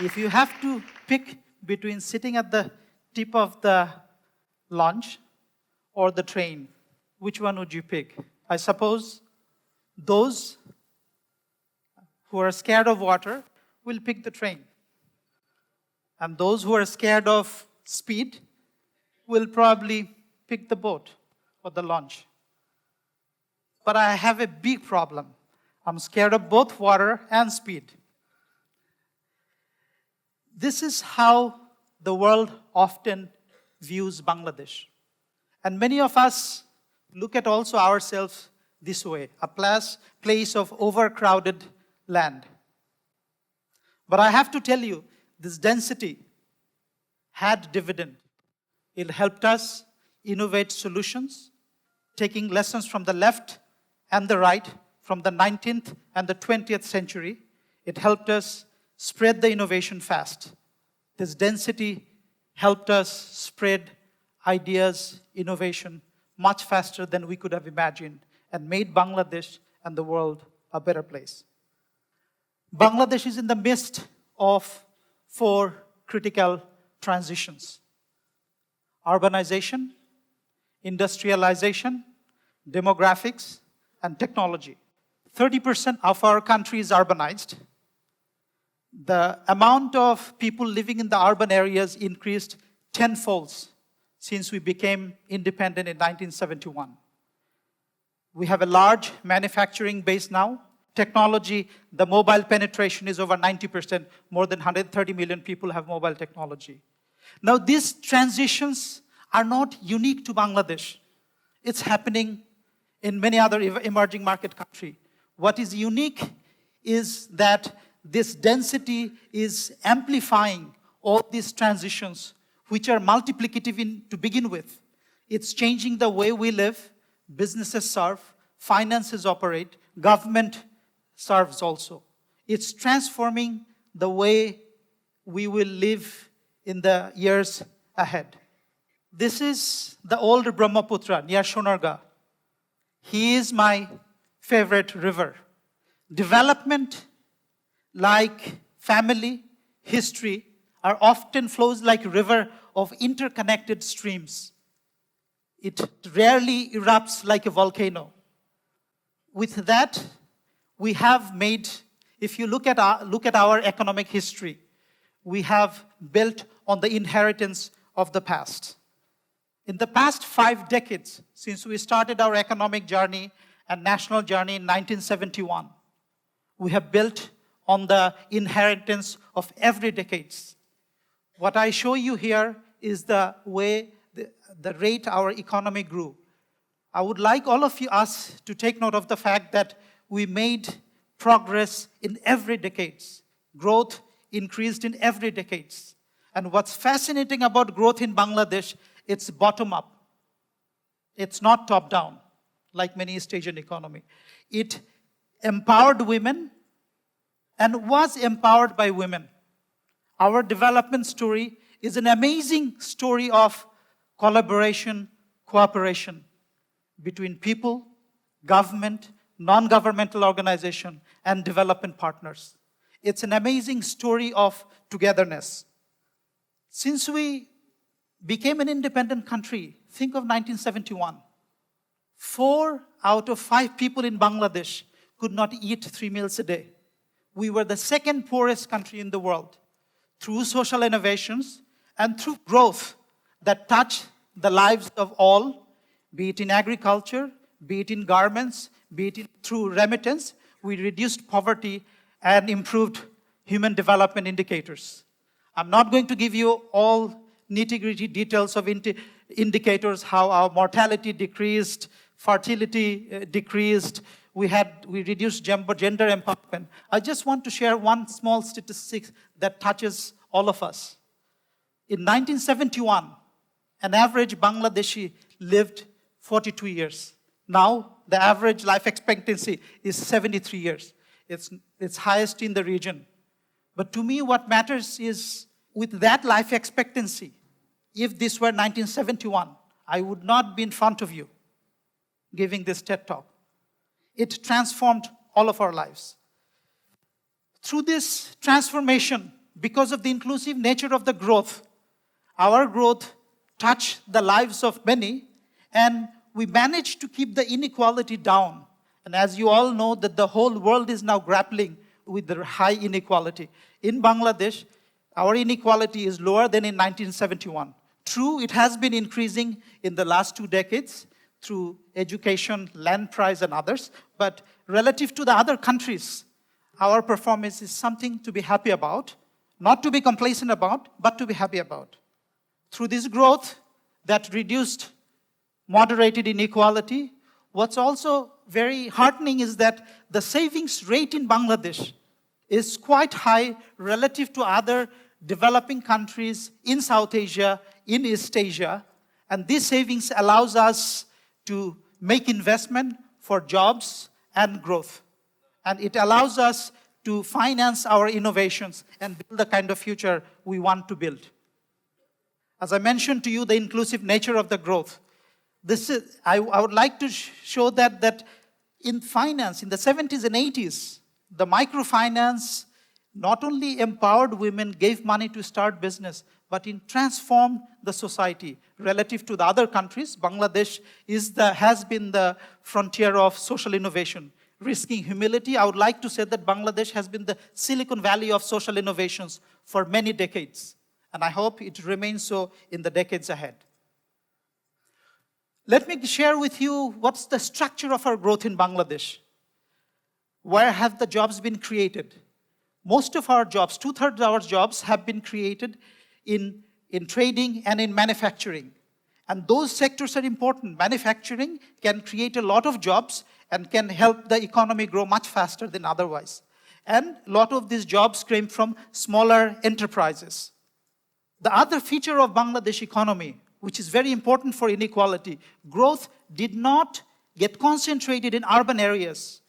If you have to pick between sitting at the tip of the launch or the train, which one would you pick? I suppose those who are scared of water will pick the train. And those who are scared of speed will probably pick the boat or the launch. But I have a big problem. I'm scared of both water and speed. This is how the world often views Bangladesh. And many of us look at also ourselves this way, a place of overcrowded land. But I have to tell you, this density had dividend. It helped us innovate solutions, taking lessons from the left and the right, from the 19th and the 20th century. It helped us spread the innovation fast. This density helped us spread ideas, innovation, much faster than we could have imagined, and made Bangladesh and the world a better place. Bangladesh is in the midst of 4 critical transitions: urbanization, industrialization, demographics, and technology. 30% of our country is urbanized. The amount of people living in the urban areas increased tenfold since we became independent in 1971. We have a large manufacturing base now. Technology, the mobile penetration is over 90%. More than 130 million people have mobile technology. Now, these transitions are not unique to Bangladesh. It's happening in many other emerging market countries. What is unique is that this density is amplifying all these transitions, which are multiplicative to begin with. It's changing the way we live, businesses serve, finances operate, government serves also. It's transforming the way we will live in the years ahead. This is the old Brahmaputra near Sonargaon. He is my favorite river. Development, like family, history, are often flows like a river of interconnected streams. It rarely erupts like a volcano. With that, we have made, if you look at our economic history, we have built on the inheritance of the past. In the past 5 decades, since we started our economic journey and national journey in 1971, we have built on the inheritance of every decade. What I show you here is the way, the rate our economy grew. I would like all of us to take note of the fact that we made progress in every decade. Growth increased in every decade. And what's fascinating about growth in Bangladesh, it's bottom up. It's not top down, like many East Asian economy. It empowered women and was empowered by women. Our development story is an amazing story of collaboration, cooperation between people, government, non-governmental organization, and development partners. It's an amazing story of togetherness. Since we became an independent country, think of 1971. 4 out of 5 people in Bangladesh could not eat 3 meals a day. We were the second poorest country in the world. Through social innovations and through growth that touched the lives of all, be it in agriculture, be it in garments, be it through remittance, we reduced poverty and improved human development indicators. I'm not going to give you all nitty-gritty details of indicators, how our mortality decreased, fertility decreased, we reduced gender empowerment. I just want to share one small statistic that touches all of us. In 1971, an average Bangladeshi lived 42 years. Now, the average life expectancy is 73 years. It's highest in the region. But to me, what matters is, with that life expectancy, if this were 1971, I would not be in front of you giving this TED Talk. It transformed all of our lives. Through this transformation, because of the inclusive nature of the growth, our growth touched the lives of many, and we managed to keep the inequality down. And as you all know, that the whole world is now grappling with the high inequality. In Bangladesh, our inequality is lower than in 1971. True, it has been increasing in the last 2 decades through education, land price, and others, but relative to the other countries, our performance is something to be happy about, not to be complacent about, but to be happy about. Through this growth that reduced moderated inequality, what's also very heartening is that the savings rate in Bangladesh is quite high relative to other developing countries in South Asia, in East Asia, and this savings allows us to make investment for jobs and growth. And it allows us to finance our innovations and build the kind of future we want to build. As I mentioned to you, the inclusive nature of the growth. I would like to show that in finance, in the 70s and 80s, the microfinance not only empowered women, gave money to start business, but it transformed the society. Relative to the other countries, Bangladesh has been the frontier of social innovation. Risking humility, I would like to say that Bangladesh has been the Silicon Valley of social innovations for many decades. And I hope it remains so in the decades ahead. Let me share with you what's the structure of our growth in Bangladesh. Where have the jobs been created? Most of our jobs, 2/3 of our jobs have been created in trading and in manufacturing. And those sectors are important. Manufacturing can create a lot of jobs and can help the economy grow much faster than otherwise. And a lot of these jobs came from smaller enterprises. The other feature of Bangladesh economy, which is very important for inequality, growth did not get concentrated in urban areas.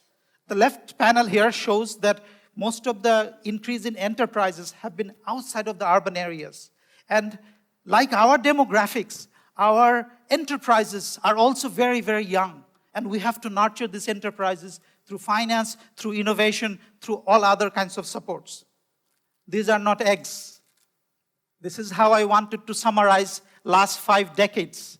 The left panel here shows that most of the increase in enterprises have been outside of the urban areas. And like our demographics, our enterprises are also very, very young. And we have to nurture these enterprises through finance, through innovation, through all other kinds of supports. These are not eggs. This is how I wanted to summarize last 5 decades.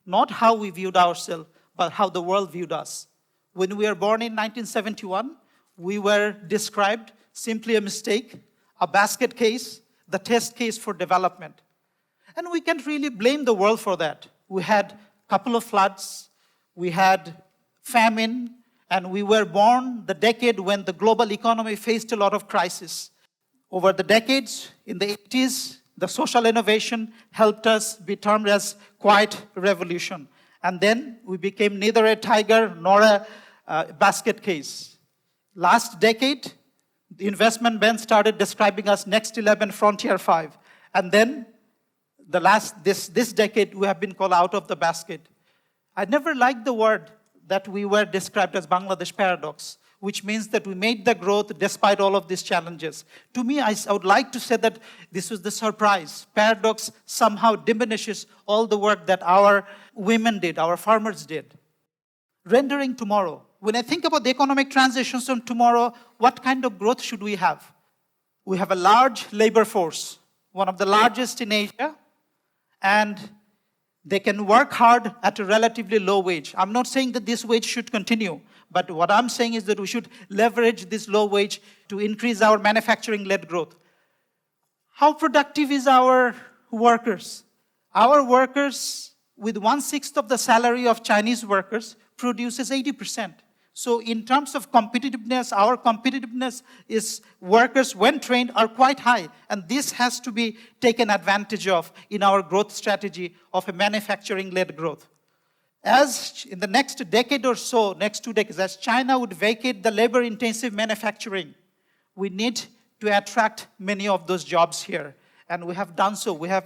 Not how we viewed ourselves, but how the world viewed us. When we were born in 1971, we were described simply a mistake, a basket case, the test case for development. And we can't really blame the world for that. We had a couple of floods, we had famine, and we were born the decade when the global economy faced a lot of crisis. Over the decades, in the 80s, the social innovation helped us be termed as quiet revolution. And then we became neither a tiger nor a basket case. Last decade, the investment bank started describing us next 11 frontier 5. And then this decade, we have been called out of the basket. I never liked the word that we were described as Bangladesh paradox, which means that we made the growth despite all of these challenges. To me, I would like to say that this was the surprise. Paradox somehow diminishes all the work that our women did, our farmers did. Rendering tomorrow. When I think about the economic transitions from tomorrow, what kind of growth should we have? We have a large labor force, one of the largest in Asia, and they can work hard at a relatively low wage. I'm not saying that this wage should continue, but what I'm saying is that we should leverage this low wage to increase our manufacturing-led growth. How productive is our workers? Our workers, with 1/6 of the salary of Chinese workers, produces 80%. So in terms of competitiveness, our competitiveness is workers, when trained, are quite high. And this has to be taken advantage of in our growth strategy of a manufacturing-led growth. As in the next decade or so, next 2 decades, as China would vacate the labor-intensive manufacturing, we need to attract many of those jobs here. And we have done so. We have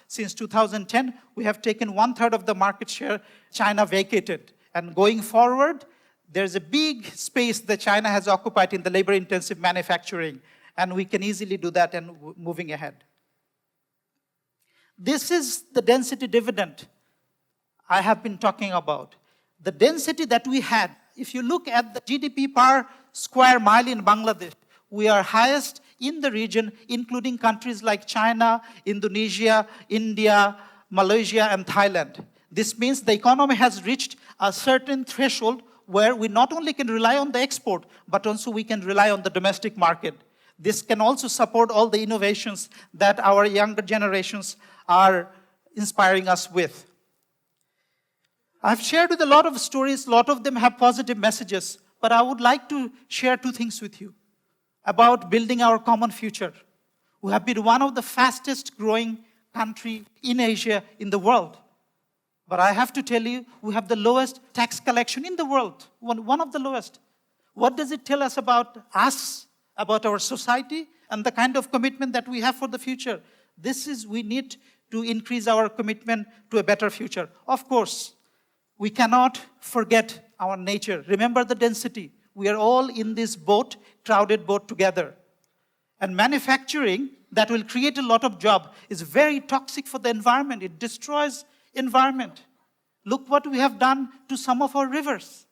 since 2010, we have taken 1/3 of the market share China vacated. And going forward, there's a big space that China has occupied in the labor-intensive manufacturing, and we can easily do that and moving ahead. This is the density dividend I have been talking about. The density that we had, if you look at the GDP per square mile in Bangladesh, we are highest in the region, including countries like China, Indonesia, India, Malaysia, and Thailand. This means the economy has reached a certain threshold where we not only can rely on the export, but also we can rely on the domestic market. This can also support all the innovations that our younger generations are inspiring us with. I've shared with a lot of stories, a lot of them have positive messages, but I would like to share two things with you about building our common future. We have been one of the fastest growing country in Asia, in the world. But I have to tell you, we have the lowest tax collection in the world, one of the lowest. What does it tell us about us, about our society, and the kind of commitment that we have for the future? We need to increase our commitment to a better future. Of course, we cannot forget our nature. Remember the density. We are all in this boat, crowded boat together. And manufacturing that will create a lot of jobs is very toxic for the environment. It destroys environment. Look what we have done to some of our rivers.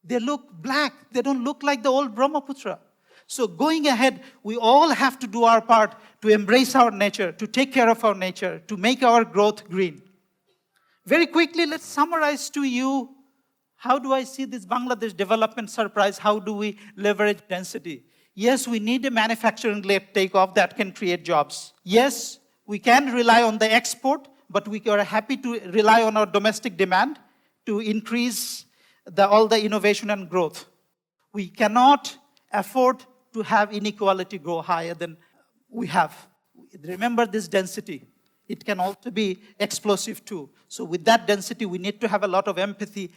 They look black. They don't look like the old Brahmaputra. So going ahead, we all have to do our part to embrace our nature, to take care of our nature, to make our growth green. Very quickly, let's summarize to you, how do I see this Bangladesh development surprise? How do we leverage density? Yes, we need a manufacturing takeoff that can create jobs. Yes, we can rely on the export, but we are happy to rely on our domestic demand to increase all the innovation and growth. We cannot afford to have inequality grow higher than we have. Remember this density. It can also be explosive too. So with that density, we need to have a lot of empathy,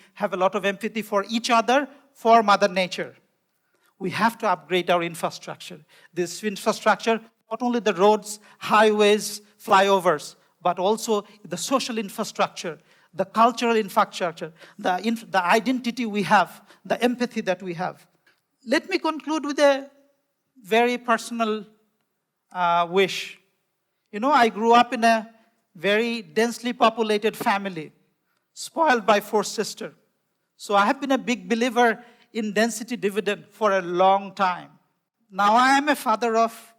for each other, for Mother Nature. We have to upgrade our infrastructure. This infrastructure, not only the roads, highways, flyovers, but also the social infrastructure, the cultural infrastructure, the identity we have, the empathy that we have. Let me conclude with a very personal wish. You know, I grew up in a very densely populated family, spoiled by 4 sisters. So I have been a big believer in density dividend for a long time. Now I am a father of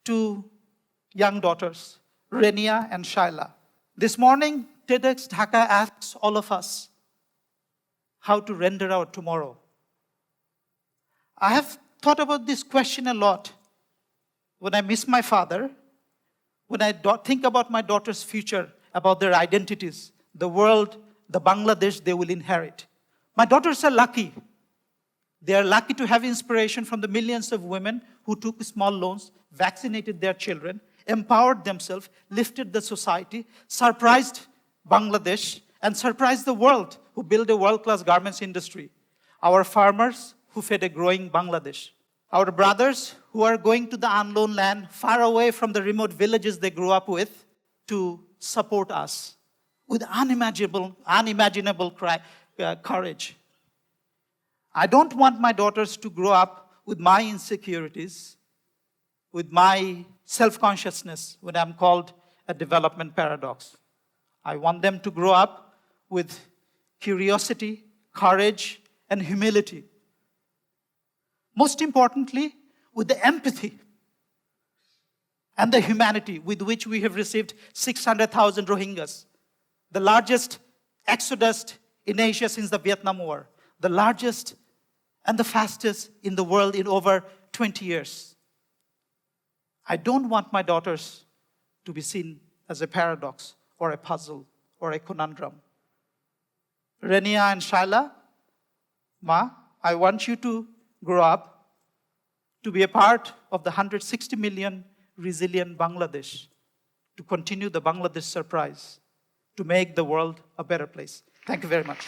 2 young daughters, Renia and Shaila. This morning, TEDxDhaka asks all of us how to render our tomorrow. I have thought about this question a lot. When I miss my father, when I think about my daughter's future, about their identities, the world, the Bangladesh they will inherit. My daughters are lucky. They are lucky to have inspiration from the millions of women who took small loans, vaccinated their children, empowered themselves, lifted the society, surprised Bangladesh, and surprised the world, who built a world-class garments industry. Our farmers who fed a growing Bangladesh. Our brothers who are going to the unknown land, far away from the remote villages they grew up with, to support us with unimaginable courage. I don't want my daughters to grow up with my insecurities, with my self-consciousness when I'm called a development paradox. I want them to grow up with curiosity, courage, and humility. Most importantly, with the empathy and the humanity with which we have received 600,000 Rohingyas, the largest exodus in Asia since the Vietnam War, the largest and the fastest in the world in over 20 years. I don't want my daughters to be seen as a paradox or a puzzle or a conundrum. Renia and Shaila, Ma, I want you to grow up to be a part of the 160 million resilient Bangladesh, to continue the Bangladesh surprise, to make the world a better place. Thank you very much.